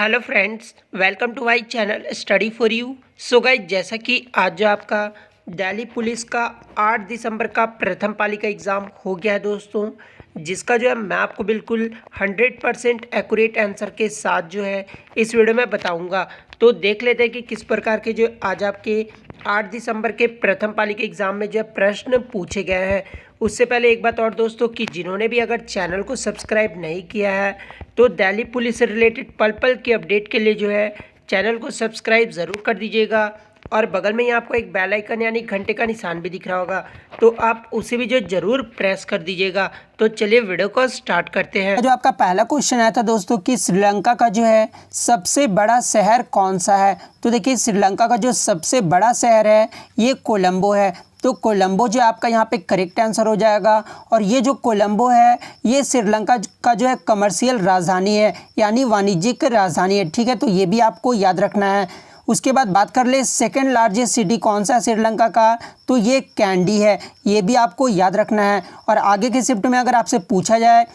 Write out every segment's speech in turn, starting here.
Hello friends, welcome to my channel study for you. So guys, जैसा कि आज जो आपका दिल्ली पुलिस का 8 दिसंबर का प्रथम पाली का एग्ज़ाम हो गया है दोस्तों, जिसका जो है मैं आपको बिल्कुल 100% एक्यूरेट आंसर के साथ जो है इस वीडियो में बताऊंगा। तो देख लेते हैं कि किस प्रकार के जो आज आपके 8 दिसंबर के प्रथम पाली के एग्ज़ाम में जो प्रश्न पूछे गए हैं। उससे पहले एक बात और दोस्तों कि जिन्होंने भी अगर चैनल को सब्सक्राइब नहीं किया है तो दिल्ली पुलिस से रिलेटेड पल पल की अपडेट के लिए जो है चैनल को सब्सक्राइब ज़रूर कर दीजिएगा। और बगल में ही आपको एक बेल आइकन यानी घंटे का निशान भी दिख रहा होगा, तो आप उसे भी जो ज़रूर प्रेस कर दीजिएगा। तो चलिए वीडियो को स्टार्ट करते हैं। जो आपका पहला क्वेश्चन आया था दोस्तों कि श्रीलंका का जो है सबसे बड़ा शहर कौन सा है। तो देखिए, श्रीलंका का जो सबसे बड़ा शहर है ये कोलंबो है। तो कोलंबो जो आपका यहाँ पे करेक्ट आंसर हो जाएगा। और ये जो कोलंबो है ये श्रीलंका का जो है कमर्शियल राजधानी है, यानी वाणिज्यिक राजधानी है। ठीक है, तो ये भी आपको याद रखना है। उसके बाद बात कर ले सेकंड लार्जेस्ट सिटी कौन सा है श्रीलंका का, तो ये कैंडी है। ये भी आपको याद रखना है। और आगे के शिफ्ट में अगर आपसे पूछा जाए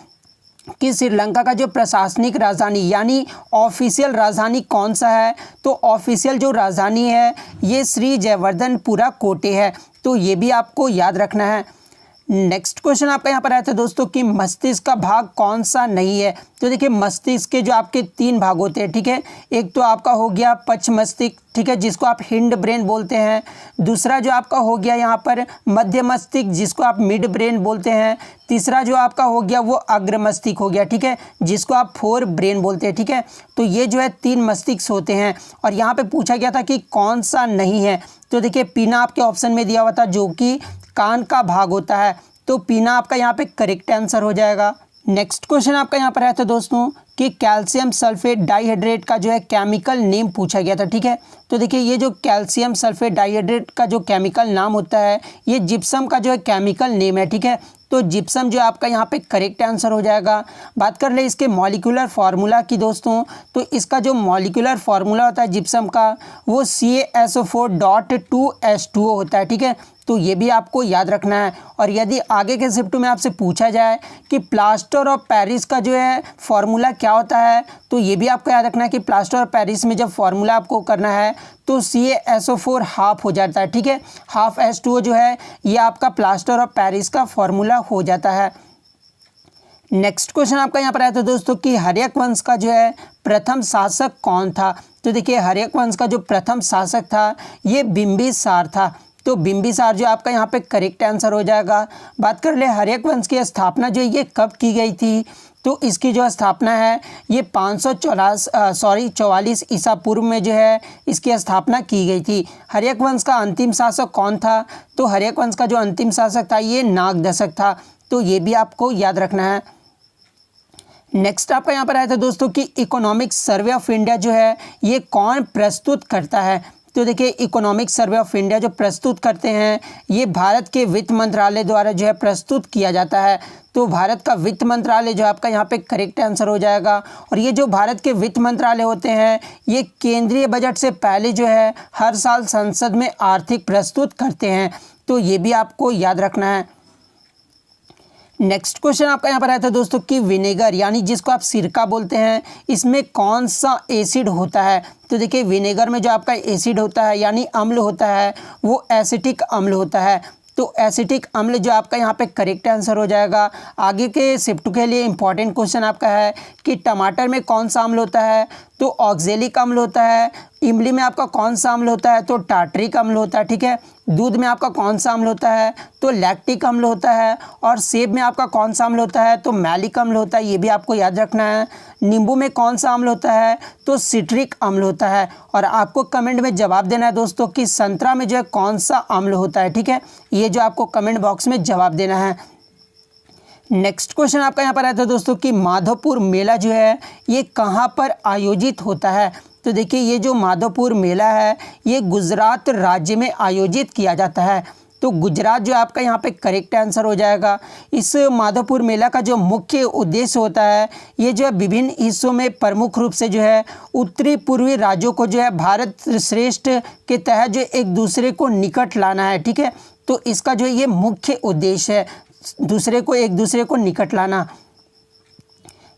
कि श्रीलंका का जो प्रशासनिक राजधानी यानी ऑफिशियल राजधानी कौन सा है, तो ऑफिशियल जो राजधानी है ये श्री जयवर्धनपुरा कोटे है। तो ये भी आपको याद रखना है। नेक्स्ट क्वेश्चन आपका यहाँ पर आया था दोस्तों कि मस्तिष्क का भाग कौन सा नहीं है। तो देखिए, मस्तिष्क के जो आपके 3 भाग होते हैं। ठीक है, एक तो आपका हो गया पश्च मस्तिष्क, ठीक है, जिसको आप हिंड ब्रेन बोलते हैं। दूसरा जो आपका हो गया यहाँ पर मध्य मस्तिष्क, जिसको आप मिड ब्रेन बोलते हैं। तीसरा जो आपका हो गया वो अग्र मस्तिष्क हो गया, ठीक है, जिसको आप फोर ब्रेन बोलते हैं। ठीक है, तो ये जो है 3 मस्तिष्क होते हैं। और यहाँ पे पूछा गया था कि कौन सा नहीं है। तो देखिए, पीना आपके ऑप्शन में दिया हुआ था जो कि कान का भाग होता है। तो पीना आपका यहाँ पे करेक्ट आंसर हो जाएगा। नेक्स्ट क्वेश्चन आपका यहाँ पर आया था दोस्तों कि कैल्शियम सल्फेट डाइहाइड्रेट का जो है केमिकल नेम पूछा गया था। ठीक है, तो देखिए, ये जो कैल्शियम सल्फेट डाइहाइड्रेट का जो केमिकल नाम होता है ये जिप्सम का जो है केमिकल नेम है। ठीक है, तो जिप्सम जो आपका यहाँ पे करेक्ट आंसर हो जाएगा। बात कर ले इसके मॉलिक्यूलर फार्मूला की दोस्तों, तो इसका जो मॉलिक्यूलर फार्मूला होता है जिप्सम का वो CaSO4.2H2O होता है। ठीक है, तो ये भी आपको याद रखना है। और यदि आगे के शिफ्ट में आपसे पूछा जाए कि प्लास्टर ऑफ पेरिस का जो है फॉर्मूला क्या होता है, तो ये भी आपको याद रखना है कि प्लास्टर ऑफ पेरिस में जब फॉर्मूला आपको करना है तो CaSO4 हाफ हो जाता है। ठीक है, हाफ H2O जो है ये आपका प्लास्टर ऑफ पेरिस का फॉर्मूला हो जाता है। नेक्स्ट क्वेश्चन आपका यहाँ पर आया था दोस्तों कि हर्यक वंश का जो है प्रथम शासक कौन था। तो देखिए, हर्यक वंश का जो प्रथम शासक था ये बिंबिसार था। तो बिंबिसार जो आपका यहाँ पे करेक्ट आंसर हो जाएगा। बात कर ले हर्यक वंश की स्थापना जो ये कब की गई थी, तो इसकी जो स्थापना है ये 544 ईसा पूर्व में जो है इसकी स्थापना की गई थी। हर्यक वंश का अंतिम शासक कौन था, तो हर्यक वंश का जो अंतिम शासक था ये नागदशक था। तो ये भी आपको याद रखना है। नेक्स्ट आपका यहाँ पर आया था दोस्तों कि इकोनॉमिक सर्वे ऑफ इंडिया जो है ये कौन प्रस्तुत करता है। तो देखिए, इकोनॉमिक सर्वे ऑफ इंडिया जो प्रस्तुत करते हैं ये भारत के वित्त मंत्रालय द्वारा जो है प्रस्तुत किया जाता है। तो भारत का वित्त मंत्रालय जो आपका यहाँ पे करेक्ट आंसर हो जाएगा। और ये जो भारत के वित्त मंत्रालय होते हैं ये केंद्रीय बजट से पहले जो है हर साल संसद में आर्थिक प्रस्तुत करते हैं। तो ये भी आपको याद रखना है। नेक्स्ट क्वेश्चन आपका यहाँ पर आया था दोस्तों कि विनेगर यानी जिसको आप सिरका बोलते हैं इसमें कौन सा एसिड होता है। तो देखिए, विनेगर में जो आपका एसिड होता है यानी अम्ल होता है वो एसिटिक अम्ल होता है। तो एसिटिक अम्ल जो आपका यहाँ पे करेक्ट आंसर हो जाएगा। आगे के शिफ्ट के लिए इंपॉर्टेंट क्वेश्चन आपका है कि टमाटर में कौन सा अम्ल होता है, तो ऑक्जेलिक अम्ल होता है। इमली में आपका कौन सा अम्ल होता है, तो टार्टरिक अम्ल होता है। ठीक है, दूध में आपका कौन सा अम्ल होता है, तो लैक्टिक अम्ल होता है। और सेब में आपका कौन सा अम्ल होता है, तो मैलिक अम्ल होता है। ये भी आपको याद रखना है। नींबू में कौन सा अम्ल होता है, तो सिट्रिक अम्ल होता है। और आपको कमेंट में जवाब देना है दोस्तों कि संतरा में जो है कौन सा अम्ल होता है। ठीक है, ये जो आपको कमेंट बॉक्स में जवाब देना है। नेक्स्ट क्वेश्चन आपका यहाँ पर आया था दोस्तों कि माधवपुर मेला जो है ये कहाँ पर आयोजित होता है। तो देखिए, ये जो माधवपुर मेला है ये गुजरात राज्य में आयोजित किया जाता है। तो गुजरात जो आपका यहाँ पे करेक्ट आंसर हो जाएगा। इस माधवपुर मेला का जो मुख्य उद्देश्य होता है ये जो है विभिन्न हिस्सों में प्रमुख रूप से जो है उत्तरी पूर्वी राज्यों को जो है भारत श्रेष्ठ के तहत जो एक दूसरे को निकट लाना है। ठीक है, तो इसका जो ये मुख्य उद्देश्य है, एक दूसरे को निकट लाना।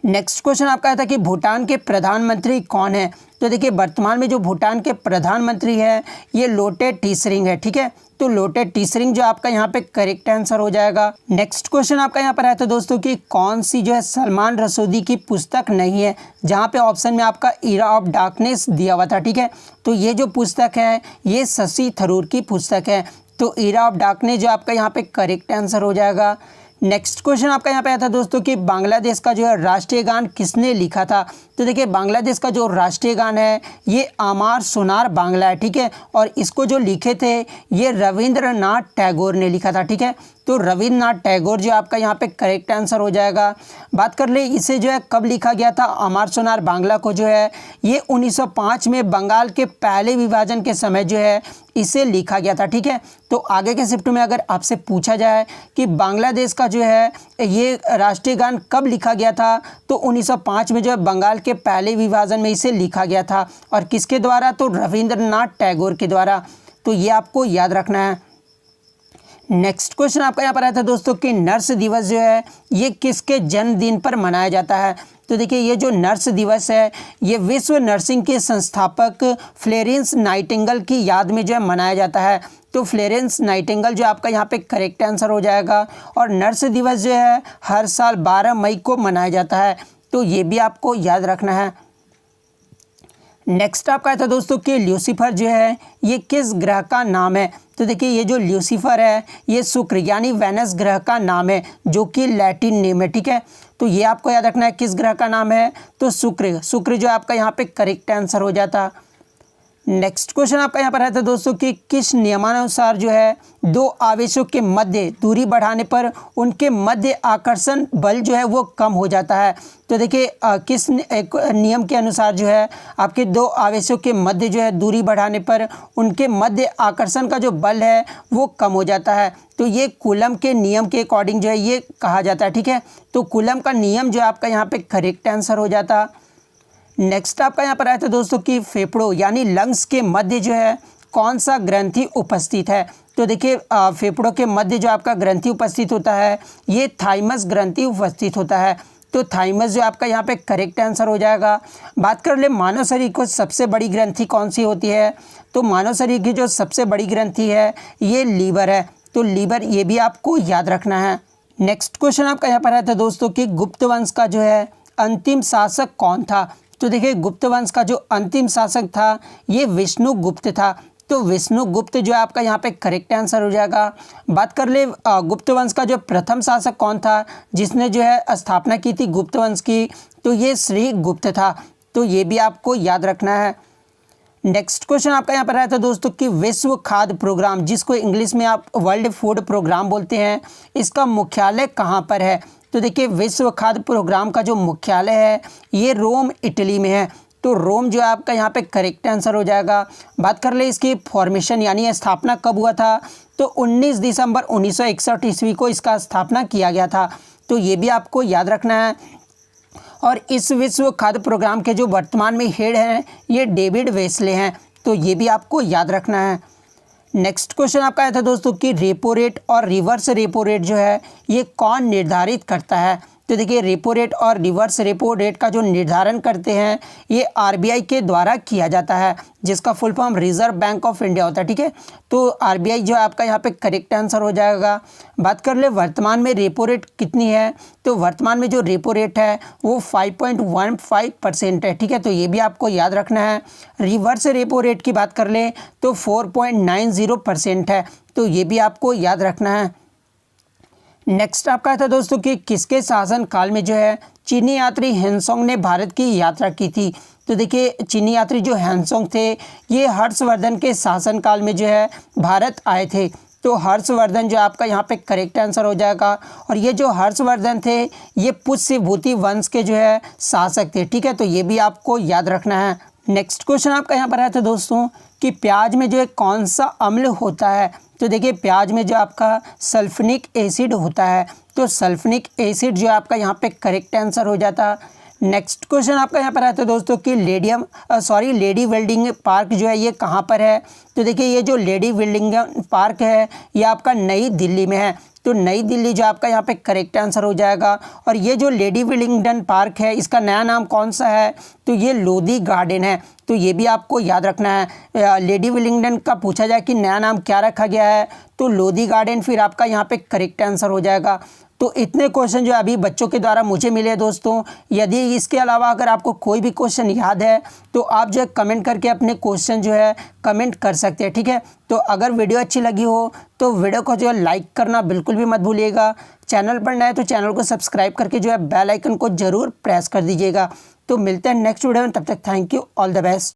नेक्स्ट क्वेश्चन आपका था कि भूटान के प्रधानमंत्री कौन है। तो देखिए वर्तमान में जो भूटान के प्रधानमंत्री है ये लोटे टीसरिंग है, ठीक है। तो लोटे टीसरिंग जो आपका यहाँ पे करेक्ट आंसर हो जाएगा। नेक्स्ट क्वेश्चन आपका यहाँ पर आया था दोस्तों कि कौन सी जो है सलमान रसूदी की पुस्तक नहीं है, जहाँ पे ऑप्शन में आपका इरा ऑफ डार्कनेस दिया हुआ था, ठीक है। तो ये जो पुस्तक है ये शशि थरूर की पुस्तक है। तो इरा ऑफ डार्कनेस जो आपका यहाँ पे करेक्ट आंसर हो जाएगा। नेक्स्ट क्वेश्चन आपका यहाँ पे आया था दोस्तों कि बांग्लादेश का जो है राष्ट्रीय गान किसने लिखा था। तो देखिए बांग्लादेश का जो राष्ट्रीय गान है ये आमार सोनार बांग्ला है, ठीक है। और इसको जो लिखे थे ये रविंद्रनाथ टैगोर ने लिखा था, ठीक है। तो रविंद्रनाथ टैगोर जो आपका यहाँ पे करेक्ट आंसर हो जाएगा। बात कर ले इसे जो है कब लिखा गया था, आमार सोनार बांग्ला को जो है ये 1905 में बंगाल के पहले विभाजन के समय जो है इसे लिखा गया था, ठीक है। तो आगे के शिफ्ट में अगर आपसे पूछा जाए कि बांग्लादेश का जो है ये राष्ट्रीय गान कब लिखा गया था, तो 1905 में जो है बंगाल के पहले विभाजन में इसे लिखा गया था। और किसके द्वारा, तो रविंद्रनाथ टैगोर के द्वारा। तो ये आपको याद रखना है। नेक्स्ट क्वेश्चन आपका यहाँ पर आया था दोस्तों कि नर्स दिवस जो है ये किसके जन्मदिन पर मनाया जाता है। तो देखिए ये जो नर्स दिवस है ये विश्व नर्सिंग के संस्थापक फ्लोरेंस नाइटिंगेल की याद में जो है मनाया जाता है। तो फ्लोरेंस नाइटिंगेल जो आपका यहाँ पे करेक्ट आंसर हो जाएगा। और नर्स दिवस जो है हर साल 12 मई को मनाया जाता है। तो ये भी आपको याद रखना है। नेक्स्ट आपका था दोस्तों कि ल्यूसीफर जो है ये किस ग्रह का नाम है। तो देखिए ये जो ल्यूसीफर है ये शुक्र यानी वेनस ग्रह का नाम है, जो कि लैटिन नेम है, ठीक है। तो ये आपको याद रखना है किस ग्रह का नाम है, तो शुक्र जो आपका यहाँ पे करेक्ट आंसर हो जाता। नेक्स्ट क्वेश्चन आपका यहाँ पर है था दोस्तों कि किस नियमानुसार जो है दो आवेशों के मध्य दूरी बढ़ाने पर उनके मध्य आकर्षण बल जो है वो कम हो जाता है। तो देखिए किस एक नियम के अनुसार जो है आपके दो आवेशों के मध्य जो है दूरी बढ़ाने पर उनके मध्य आकर्षण का जो बल है वो कम हो जाता है। तो ये कूलम के नियम के अकॉर्डिंग जो है ये कहा जाता है, ठीक है। तो कूलम का नियम जो है आपका यहाँ पे करेक्ट आंसर हो जाता। नेक्स्ट आपका यहाँ पर आया था दोस्तों कि फेफड़ों यानी लंग्स के मध्य जो है कौन सा ग्रंथि उपस्थित है। तो देखिए फेफड़ों के मध्य जो आपका ग्रंथि उपस्थित होता है ये थाइमस ग्रंथि उपस्थित होता है। तो थाइमस जो आपका यहाँ पे करेक्ट आंसर हो जाएगा। बात कर ले मानव शरीर को सबसे बड़ी ग्रंथि कौन सी होती है, तो मानव शरीर की जो सबसे बड़ी ग्रंथि है ये लीवर है। तो लीवर ये भी आपको याद रखना है। नेक्स्ट क्वेश्चन आपका यहाँ पर आया था दोस्तों कि गुप्त वंश का जो है अंतिम शासक कौन था। तो देखिए गुप्त वंश का जो अंतिम शासक था ये विष्णुगुप्त था। तो विष्णुगुप्त जो है आपका यहाँ पे करेक्ट आंसर हो जाएगा। बात कर ले गुप्त वंश का जो प्रथम शासक कौन था जिसने जो है स्थापना की थी गुप्त वंश की, तो ये श्रीगुप्त था। तो ये भी आपको याद रखना है। नेक्स्ट क्वेश्चन आपका यहाँ पर आया था दोस्तों कि विश्व खाद्य प्रोग्राम जिसको इंग्लिश में आप वर्ल्ड फूड प्रोग्राम बोलते हैं इसका मुख्यालय कहाँ पर है। तो देखिए विश्व खाद्य प्रोग्राम का जो मुख्यालय है ये रोम इटली में है। तो रोम जो है आपका यहाँ पे करेक्ट आंसर हो जाएगा। बात कर ले इसकी फॉर्मेशन यानी स्थापना कब हुआ था, तो 19 दिसंबर 1961 ईस्वी को इसका स्थापना किया गया था। तो ये भी आपको याद रखना है। और इस विश्व खाद्य प्रोग्राम के जो वर्तमान में हेड हैं ये डेविड वेस्ले हैं। तो ये भी आपको याद रखना है। नेक्स्ट क्वेश्चन आपका आया था दोस्तों कि रेपो रेट और रिवर्स रेपो रेट जो है ये कौन निर्धारित करता है। तो देखिए रेपो रेट और रिवर्स रेपो रेट का जो निर्धारण करते हैं ये आरबीआई के द्वारा किया जाता है, जिसका full form reserve bank of India होता है, ठीक है। तो आरबीआई जो है आपका यहाँ पे करेक्ट आंसर हो जाएगा। बात कर ले वर्तमान में रेपो रेट कितनी है, तो वर्तमान में जो रेपो रेट है वो 5.15% है, ठीक है। तो ये भी आपको याद रखना है। रिवर्स रेपो रेट की बात कर ले तो 4.90% है। तो ये भी आपको याद रखना है। नेक्स्ट आपका था दोस्तों कि किसके शासन काल में जो है चीनी यात्री हेनसोंग ने भारत की यात्रा की थी। तो देखिए चीनी यात्री जो हेनसोंग थे ये हर्षवर्धन के शासन काल में जो है भारत आए थे। तो हर्षवर्धन जो आपका यहाँ पे करेक्ट आंसर हो जाएगा। और ये जो हर्षवर्धन थे ये पुष्यभूति वंश के जो है शासक थे, ठीक है। तो ये भी आपको याद रखना है। नेक्स्ट क्वेश्चन आपका यहाँ पर आया था दोस्तों कि प्याज में जो है कौन सा अम्ल होता है। तो देखिए प्याज में जो आपका सल्फोनिक एसिड होता है। तो सल्फोनिक एसिड जो आपका यहाँ पे करेक्ट आंसर हो जाता। नेक्स्ट क्वेश्चन आपका यहाँ पर आया था दोस्तों कि लेडी वेल्डिंग पार्क जो है ये कहाँ पर है। तो देखिए ये जो लेडी वेल्डिंग पार्क है ये आपका नई दिल्ली में है। तो नई दिल्ली जो आपका यहाँ पे करेक्ट आंसर हो जाएगा। और ये जो लेडी विलिंगडन पार्क है इसका नया नाम कौन सा है, तो ये लोधी गार्डन है। तो ये भी आपको याद रखना है। लेडी विलिंगडन का पूछा जाए कि नया नाम क्या रखा गया है, तो लोधी गार्डन फिर आपका यहाँ पे करेक्ट आंसर हो जाएगा। तो इतने क्वेश्चन जो अभी बच्चों के द्वारा मुझे मिले दोस्तों। यदि इसके अलावा अगर आपको कोई भी क्वेश्चन याद है तो आप जो है कमेंट करके अपने क्वेश्चन जो है कमेंट कर सकते हैं, ठीक है। तो अगर वीडियो अच्छी लगी हो तो वीडियो को जो है लाइक करना बिल्कुल भी मत भूलिएगा। चैनल पर नए तो चैनल को सब्सक्राइब करके जो है बेल आइकन को ज़रूर प्रेस कर दीजिएगा। तो मिलते हैं नेक्स्ट वीडियो में, तब तक thank you, all the best.